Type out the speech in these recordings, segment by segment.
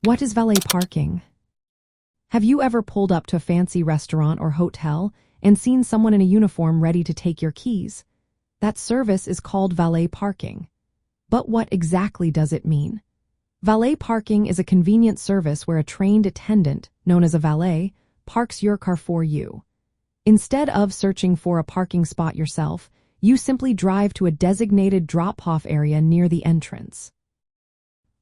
What is valet parking? Have you ever pulled up to a fancy restaurant or hotel and seen someone in a uniform ready to take your keys? That service is called valet parking. But what exactly does it mean? Valet parking is a convenient service where a trained attendant, known as a valet, parks your car for you. Instead of searching for a parking spot yourself, you simply drive to a designated drop-off area near the entrance.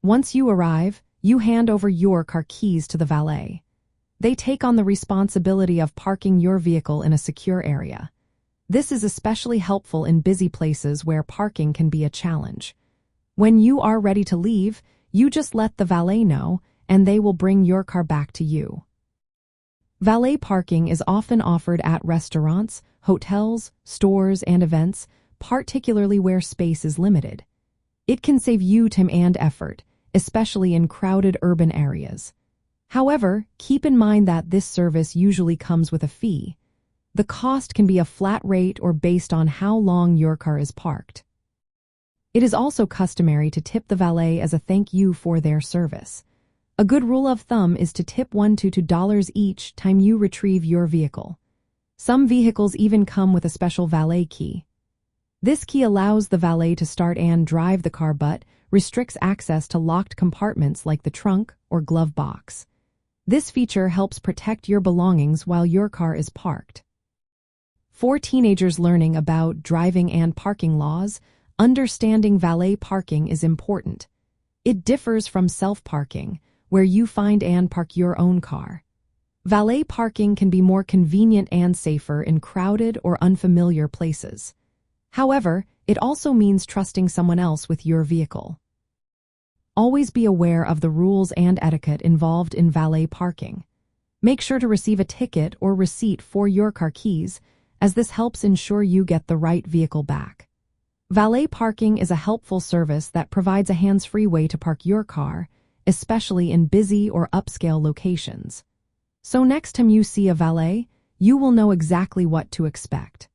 Once you arrive, you hand over your car keys to the valet. They take on the responsibility of parking your vehicle in a secure area. This is especially helpful in busy places where parking can be a challenge. When you are ready to leave, you just let the valet know, and they will bring your car back to you. Valet parking is often offered at restaurants, hotels, stores, and events, particularly where space is limited. It can save you time and effort, especially in crowded urban areas. However, keep in mind that this service usually comes with a fee. The cost can be a flat rate or based on how long your car is parked. It is also customary to tip the valet as a thank you for their service. A good rule of thumb is to tip $1 to $2 each time you retrieve your vehicle. Some vehicles even come with a special valet key. This key allows the valet to start and drive the car but restricts access to locked compartments like the trunk or glove box. This feature helps protect your belongings while your car is parked. For teenagers learning about driving and parking laws, understanding valet parking is important. It differs from self-parking, where you find and park your own car. Valet parking can be more convenient and safer in crowded or unfamiliar places. However, it also means trusting someone else with your vehicle. Always be aware of the rules and etiquette involved in valet parking. Make sure to receive a ticket or receipt for your car keys, as this helps ensure you get the right vehicle back. Valet parking is a helpful service that provides a hands-free way to park your car, especially in busy or upscale locations. So next time you see a valet, you will know exactly what to expect.